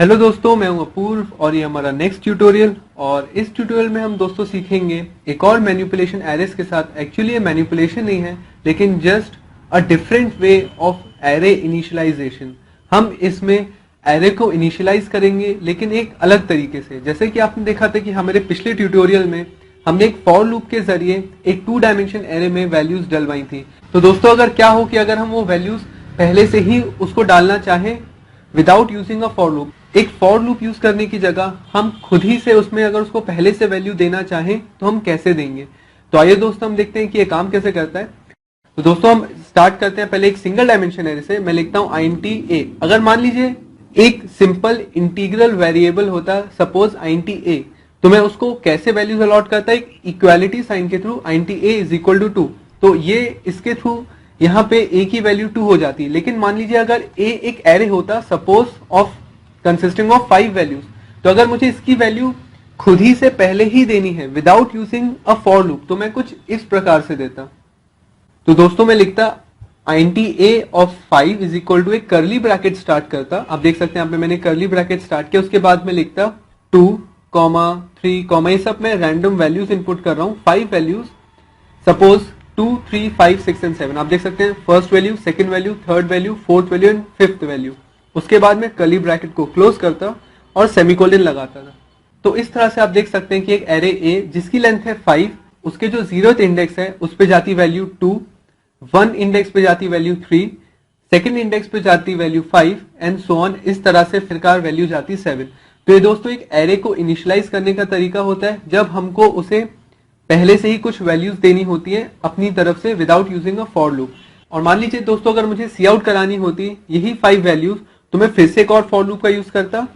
Hello दोस्तों, मैं हूं अपूर्व और ये हमारा नेक्स्ट ट्यूटोरियल। और इस ट्यूटोरियल में हम दोस्तों सीखेंगे एक और मैनिपुलेशन एरेस के साथ। एक्चुअली ये मैनिपुलेशन नहीं है, लेकिन just a different way of array initialization. हम इसमें एरे को इनिशियलाइज करेंगे, लेकिन एक अलग तरीके से। जैसे कि आपने देखा था कि हमारे पिछले ट्यूटोरियल में हमने एक फॉर लूप के जरिए एक 2 डायमेंशन एरे में वैल्यूज डलवाई थी। तो दोस्तों, अगर क्या हो कि अगर हम वो वैल्यूज पहले से ही उसको डालना चाहें without using a for loop, एक फॉर लूप यूज करने की जगह हम खुद ही से उसमें अगर उसको पहले से वैल्यू देना चाहें तो हम कैसे देंगे। तो आइए दोस्तों, हम देखते हैं कि ये काम कैसे करता है। तो दोस्तों, हम स्टार्ट करते हैं पहले एक सिंगल डायमेंशन एरे से। मैं लिखता हूं int a। अगर मान लीजिए एक सिंपल इंटीग्रल वेरिएबल होता, सपोज int a, तो मैं उसको कैसे वैल्यूज अलॉट करता, एक इक्वालिटी साइन के through int a is equal to 2। तो ये इसके थ्रू यहाँ पे a की वैल्यू 2 हो जाती है। लेकिन मान लीजिए अगर a एक एरे होता suppose of consisting of 5 values, तो अगर मुझे इसकी वैल्यू खुद ही से पहले ही देनी है without using a for loop, तो मैं कुछ इस प्रकार से देता। तो दोस्तों, मैं लिखता int a of 5 is equal to एक कर्ली ब्रैकेट स्टार्ट करता। आप देख सकते हैं यहाँ पे मैंने कर्ली ब्रैकेट स्टार्ट किया। उसके बाद में लिखता 2, 3, ये सब मैं रैंडम वैल्यूज इनपुट कर रहा हूँ, 5 वैल्यूज, सपोज 2, 3, 5, 6 एंड 7। आप देख सकते हैं first value, second value, third value, fourth value and fifth value. उसके बाद में कर्ली ब्रैकेट को क्लोज करता और सेमीकोलन लगाता था। तो इस तरह से आप देख सकते हैं कि एक एरे A जिसकी लेंथ है 5, उसके जो 0th इंडेक्स है उस पे जाती वैल्यू 2, 1 इंडेक्स पे जाती वैल्यू 3, सेकंड इंडेक्स पे जाती वैल्यू 5 एंड सो ऑन। इस तरह से फिर वैल्यू जाती 7। तो ये दोस्तों एक एरे को इनिशियलाइज करने का तरीका होता है, जब हमको उसे पहले से ही कुछ वैल्यूज देनी होती है अपनी तरफ से without using a for loop. और मान लीजिए दोस्तों, अगर मुझे सी आउट करानी होती यही 5 वैल्यूज, तो मैं फिर से एक और फॉर लूप का यूज करता।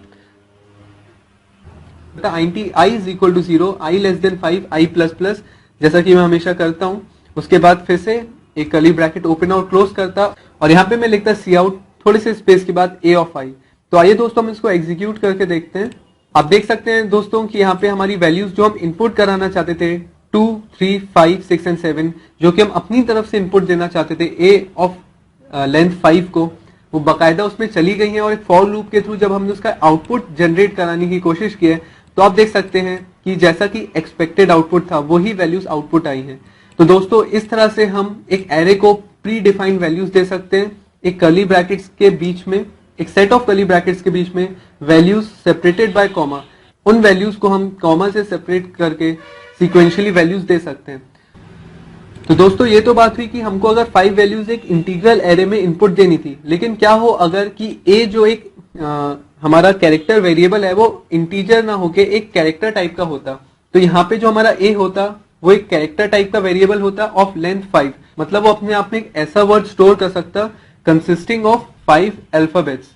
int i is equal to 0, i less than 5, i plus plus, जैसा कि मैं हमेशा करता हूं। उसके बाद फिर से एक कर्ली ब्रैकेट ओपन और क्लोज करता, और यहाँ पे मैं लिखता सी आउट थोड़े से स्पेस के बाद a ऑफ i। तो आइए दोस्तों, हम इसको एग्जीक्यूट करके देखते हैं। आप देख सकते हैं दोस्तों कि यहाँ पे हमारी वैल्यूज जो हम इनपुट कराना चाहते थे 2, 3, 5, 6 एंड 7, जो कि हम अपनी तरफ से इनपुट देना चाहते थे a ऑफ लेंथ 5 को, वो बाकायदा उसमें चली गई है। और एक फॉर लूप के थ्रू जब हमने उसका आउटपुट जनरेट कराने की कोशिश की है, तो आप देख सकते हैं कि जैसा कि एक्सपेक्टेड आउटपुट था वही वैल्यूज आउटपुट आई हैं। तो दोस्तों, इस तरह से हम एक एरे को प्री डिफाइंड वैल्यूज दे सकते हैं। एक कर्ली ब्रैकेट्स के बीच में, एक सेट ऑफ कर्ली ब्रैकेट्स के बीच में वैल्यूज सेपरेटेड बाय कॉमा, उन वैल्यूज को हम कॉमा से सेपरेट करके सीक्वेंशियली वैल्यूज दे सकते हैं। तो दोस्तों, ये तो बात हुई कि हमको अगर 5 वैल्यूज एक इंटीग्रल एरे में इनपुट देनी थी। लेकिन क्या हो अगर कि a जो एक हमारा कैरेक्टर वेरिएबल है वो इंटीजर ना होके एक कैरेक्टर टाइप का होता। तो यहाँ पे जो हमारा a होता वो एक कैरेक्टर टाइप का वेरिएबल होता ऑफ लेंथ 5। मतलब वो अपने आप में एक ऐसा वर्ड स्टोर कर सकता कंसिस्टिंग ऑफ 5 अल्फाबेट्स।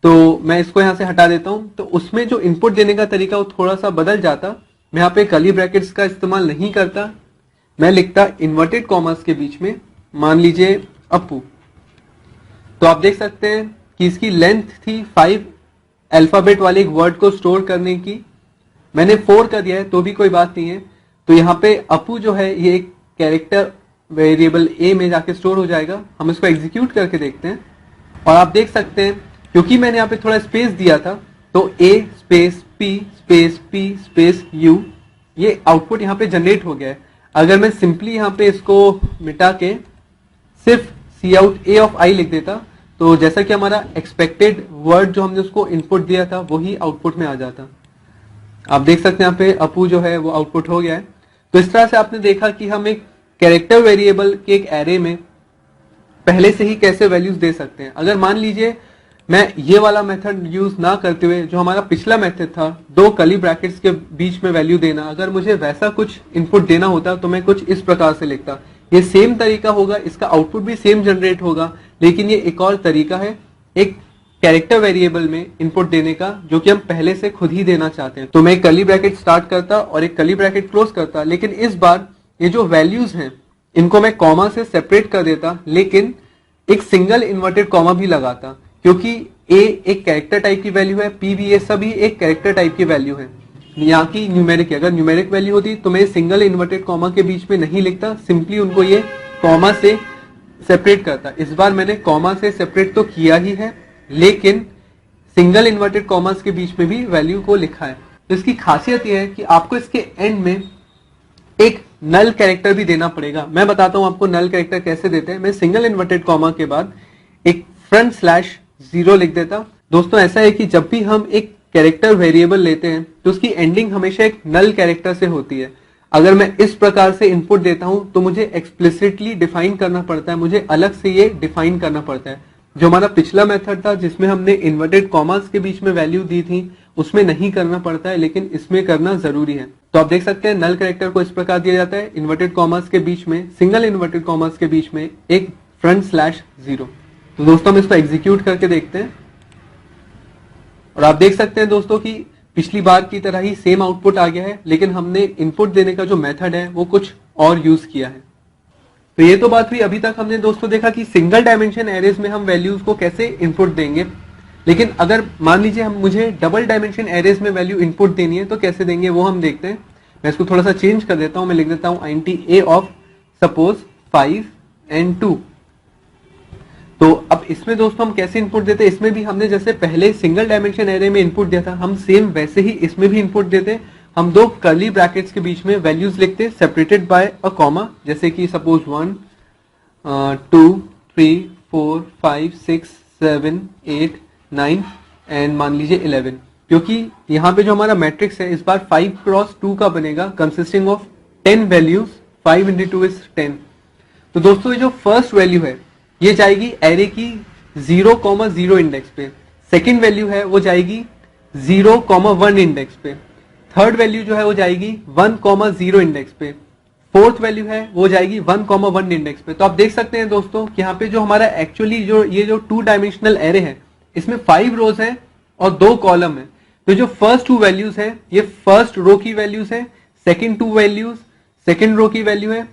तो मैं इसको यहाँ से हटा देता हूँ। तो उसमें जो इनपुट देने का तरीका वो थोड़ा सा बदल जाता। मैं यहाँ पे कर्ली ब्रैकेट्स का इस्तेमाल नहीं करता, मैं लिखता इन्वर्टेड कॉमर्स के बीच में, मान लीजिए अपू। तो आप देख सकते हैं कि इसकी लेंथ थी 5 अल्फाबेट वाले एक वर्ड को स्टोर करने की। मैंने 4 कर दिया है तो भी कोई बात नहीं है। तो यहाँ पे अपू जो है ये एक कैरेक्टर वेरिएबल a में जाके स्टोर हो जाएगा। हम इसको एग्जीक्यूट करके देखते हैं और आप देख सकते हैं क्योंकि मैंने यहाँ पे थोड़ा स्पेस दिया था, तो a space p space p space u, ये आउटपुट यहाँ पे जनरेट हो गया है। अगर मैं सिंपली यहाँ पे इसको मिटा के सिर्फ सी आउट a ऑफ i लिख देता, तो जैसा कि हमारा एक्सपेक्टेड वर्ड जो हमने उसको इनपुट दिया था वही आउटपुट में आ जाता। आप देख सकते हैं यहाँ पे अपू जो है वो आउटपुट हो गया है। तो इस तरह से आपने देखा कि हम एक कैरेक्टर वेरिएबल के एक एरे में पहले से ही कैसे वैल्यूज दे सकते हैं। अगर मान लीजिए मैं ये वाला मेथड यूज ना करते हुए जो हमारा पिछला मेथड था 2 कर्ली ब्रैकेट्स के बीच में वैल्यू देना, अगर मुझे वैसा कुछ इनपुट देना होता तो मैं कुछ इस प्रकार से लिखता। ये सेम तरीका होगा, इसका आउटपुट भी सेम जनरेट होगा, लेकिन ये एक और तरीका है एक कैरेक्टर वेरिएबल में इनपुट देने का, जो कि हम पहले से खुद ही देना चाहते हैं। तो मैं एक कर्ली ब्रैकेट स्टार्ट करता और एक कर्ली ब्रैकेट क्लोज करता, लेकिन इस बार ये जो वैल्यूज हैं इनको मैं कॉमा से सेपरेट कर देता, लेकिन एक सिंगल इन्वर्टेड कॉमा भी लगाता, क्योंकि a एक कैरेक्टर टाइप की वैल्यू है, p भी, ये सभी एक कैरेक्टर टाइप की वैल्यू है। यहाँ की न्यूमेरिक, अगर न्यूमेरिक वैल्यू होती तो मैं सिंगल इन्वर्टेड कॉमा के बीच में नहीं लिखता, सिंपली उनको ये कॉमा से सेपरेट करता। इस बार मैंने कॉमा से सेपरेट तो किया ही है, लेकिन सिंगल इन्वर्टेड कॉमास के बीच में भी वैल्यू को लिखा है। तो इसकी खासियत यह है कि आपको इसके एंड में एक नल कैरेक्टर भी देना पड़ेगा। मैं बताता हूं आपको नल कैरेक्टर कैसे देते हैं। मैं सिंगल इन्वर्टेड कॉमा के बाद एक फ्रंट स्लैश 0 लिख देता हूं। दोस्तों ऐसा है कि जब भी हम एक कैरेक्टर वेरिएबल लेते हैं तो उसकी एंडिंग हमेशा एक नल कैरेक्टर से होती है। अगर मैं इस प्रकार से इनपुट देता हूं तो मुझे एक्सप्लिसिटली डिफाइन करना पड़ता है, मुझे अलग से ये डिफाइन करना पड़ता है। जो हमारा पिछला मेथड था जिसमें हमने इन्वर्टेड कॉमास के बीच में वैल्यू दी थी उसमें नहीं करना पड़ता है, लेकिन इसमें करना जरूरी है। तो आप देख सकते हैं नल कैरेक्टर को इस प्रकार दिया जाता है, इन्वर्टेड कॉमास के बीच में, सिंगल इन्वर्टेड कॉमास के बीच में एक फ्रंट स्लैश 0। तो दोस्तों हम इसको एग्जीक्यूट करके देखते हैं और आप देख सकते हैं दोस्तों कि पिछली बार की तरह ही सेम आउटपुट आ गया है, लेकिन हमने इनपुट देने का जो मेथड है वो कुछ और यूज किया है। तो ये तो बात हुई, अभी तक हमने दोस्तों देखा कि सिंगल डायमेंशन एरेज में हम वैल्यूज को कैसे इनपुट देंगे। लेकिन अगर मान लीजिए हम मुझे डबल डायमेंशन एरेज में वैल्यू इनपुट देनी है तो कैसे देंगे वो हम देखते हैं। मैं इसको थोड़ा सा चेंज कर देता हूं, मैं लिख देता हूं int a of suppose 5 and 2। तो अब इसमें दोस्तों हम कैसे इनपुट देते हैं, इसमें भी हमने जैसे पहले सिंगल डायमेंशन एरे में इनपुट दिया था हम सेम वैसे ही इसमें भी इनपुट देते हैं। हम दो कर्ली ब्रैकेट्स के बीच में वैल्यूज लिखते हैं सेपरेटेड बाय अ कॉमा, जैसे कि सपोज 1 2 3 4 5 6 7 8 9 एंड मान लीजिए 11, क्योंकि यहाँ पे जो हमारा मैट्रिक्स है इस बार 5 क्रॉस 2 का बनेगा consisting of 10 values, 5 into 2 is 10। तो दोस्तों ये जो फर्स्ट वैल्यू है ये जाएगी एरे की 0,0 इंडेक्स पे, सेकेंड वैल्यू है वो जाएगी 0,1 इंडेक्स पे, थर्ड वैल्यू जो है वो जाएगी 1,0 इंडेक्स पे, फोर्थ वैल्यू है वो जाएगी 1,1 इंडेक्स पे। तो आप देख सकते हैं दोस्तों कि यहाँ पे जो हमारा एक्चुअली जो ये जो 2 डायमेंशनल एरे है इसमें 5 रोज है और 2 कॉलम है। तो जो फर्स्ट 2 वैल्यूज है ये फर्स्ट रो की वैल्यूज है, सेकेंड 2 वैल्यूज सेकेंड रो की वैल्यू है,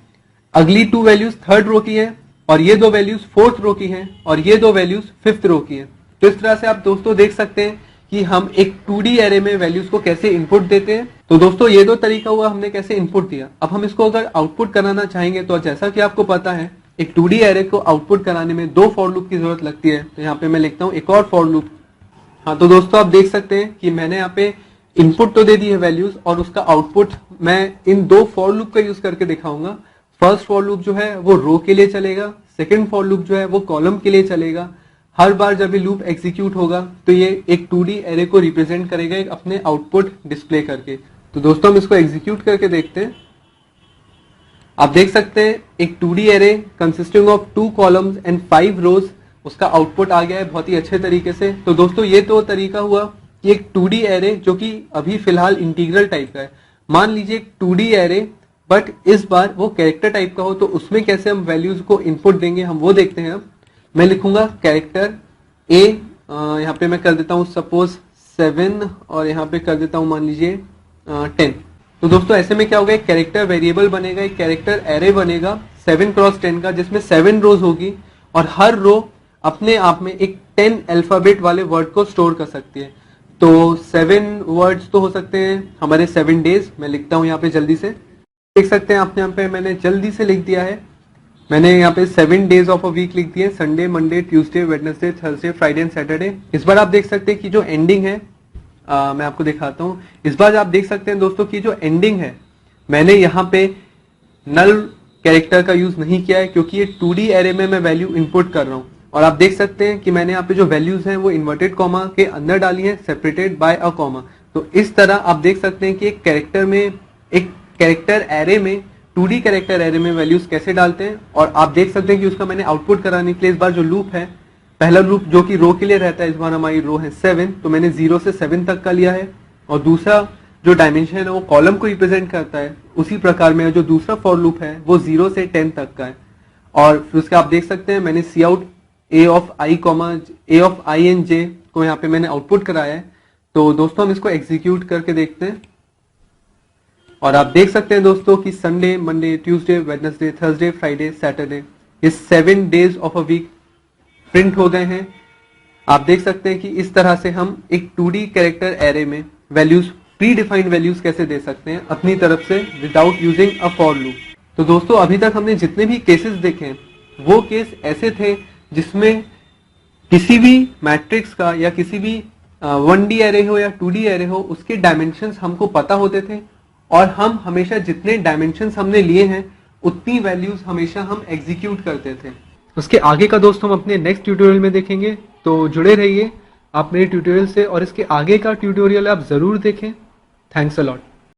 अगली 2 वैल्यूज थर्ड रो की है और ये 2 वैल्यूज फोर्थ रो की हैं और ये 2 वैल्यूज फिफ्थ रो की हैं। तो इस तरह से आप दोस्तों देख सकते हैं कि हम एक 2D एरे में वैल्यूज को कैसे इनपुट देते हैं। तो दोस्तों ये 2 तरीका हुआ हमने कैसे इनपुट दिया। अब हम इसको अगर आउटपुट कराना चाहेंगे तो जैसा कि आपको पता है एक 2D एरे को आउटपुट कराने में 2 फॉर लूप की जरूरत लगती है। तो यहाँ पे मैं लिखता हूँ एक और फॉर लूप। हाँ तो दोस्तों आप देख सकते हैं कि मैंने यहाँ पे इनपुट तो दे दी है वैल्यूज और उसका आउटपुट मैं इन 2 फॉर लूप का यूज करके दिखाऊंगा। फर्स्ट फॉर लूप जो है वो रो के लिए चलेगा, सेकेंड फॉर लूप जो है वो कॉलम के लिए चलेगा। हर बार जब ये लूप एग्जीक्यूट होगा तो ये एक 2D एरे को रिप्रेजेंट करेगा एक अपने आउटपुट डिस्प्ले करके। तो दोस्तों हम इसको एग्जीक्यूट करके देखते हैं। आप देख सकते हैं एक 2D array consisting of 2 columns and 5 रोज, उसका आउटपुट आ गया है बहुत ही अच्छे तरीके से। तो दोस्तों ये तो तरीका हुआ कि एक 2D एरे जो कि अभी फिलहाल इंटीग्रल टाइप का है। मान लीजिए एक 2D एरे बट इस बार वो कैरेक्टर टाइप का हो तो उसमें कैसे हम वैल्यूज को इनपुट देंगे हम वो देखते हैं। अब मैं लिखूंगा कैरेक्टर ए, यहाँ पे मैं कर देता हूँ सपोज 7 और यहाँ पे कर देता हूँ मान लीजिए 10। तो दोस्तों ऐसे में क्या होगा, एक कैरेक्टर वेरिएबल बनेगा, एक कैरेक्टर एरे बनेगा 7 क्रॉस 10 का, जिसमें 7 रोज होगी और हर रो अपने आप में एक 10 अल्फाबेट वाले वर्ड को स्टोर कर सकती है। तो 7 वर्ड्स तो हो सकते हैं हमारे 7 डेज। मैं लिखता हूँ यहाँ पे जल्दी से, देख सकते हैं आप यहाँ पे मैंने जल्दी से लिख दिया है। मैंने यहाँ पे 7 डेज ऑफ अ वीक लिख दिए, Sunday Monday Tuesday Wednesday Thursday Friday and Saturday. इस बार आप देख सकते हैं कि जो एंडिंग है मैं आपको दिखाता हूँ। इस बार आप देख सकते हैं दोस्तों की जो एंडिंग है मैंने यहाँ पे नल कैरेक्टर का यूज नहीं किया है क्योंकि ये 2D एरे में मैं वैल्यू इनपुट कर रहा हूँ। और आप देख सकते हैं कि मैंने यहाँ पे जो वैल्यूज हैं वो इन्वर्टेड कॉमा के अंदर डाली है सेपरेटेड बाय अ कॉमा। तो इस तरह आप देख सकते हैं कि एक कैरेक्टर में एक कैरेक्टर एरे में 2D कैरेक्टर एरे में वैल्यूज कैसे डालते हैं। और आप देख सकते हैं कि उसका मैंने आउटपुट कराने के लिए इस बार जो लूप है, पहला लूप जो कि रो के लिए रहता है, इस बार हमारी रो है 7 तो मैंने 0 से 7 तक का लिया है। और दूसरा जो डायमेंशन है वो कॉलम को रिप्रेजेंट करता है। उसी प्रकार में जो दूसरा फॉर लूप है वो 0 से 10 तक का है। और फिर उसके आप देख सकते हैं मैंने C out A of I and J को यहाँ पे मैंने आउटपुट कराया है। तो दोस्तों हम इसको एग्जीक्यूट करके देखते हैं और आप देख सकते हैं दोस्तों कि Sunday Monday Tuesday Wednesday Thursday Friday Saturday ये 7 days of a week print हो गए हैं। आप देख सकते हैं कि इस तरह से हम एक 2D कैरेक्टर एरे में वैल्यूज प्री डिफाइंड वैल्यूज कैसे दे सकते हैं अपनी तरफ से without using a for loop. तो दोस्तों अभी तक हमने जितने भी केसेस देखे हैं वो केस ऐसे थे जिसमें किसी भी मैट्रिक्स का या किसी भी 1D एरे हो या 2D एरे हो, उसके डायमेंशंस हमको पता होते थे और हम हमेशा जितने डायमेंशंस हमने लिए हैं उतनी वैल्यूज हमेशा हम एग्जीक्यूट करते थे। उसके आगे का दोस्त हम अपने नेक्स्ट ट्यूटोरियल में देखेंगे, तो जुड़े रहिए आप मेरे ट्यूटोरियल से और इसके आगे का ट्यूटोरियल आप जरूर देखें। Thanks a lot.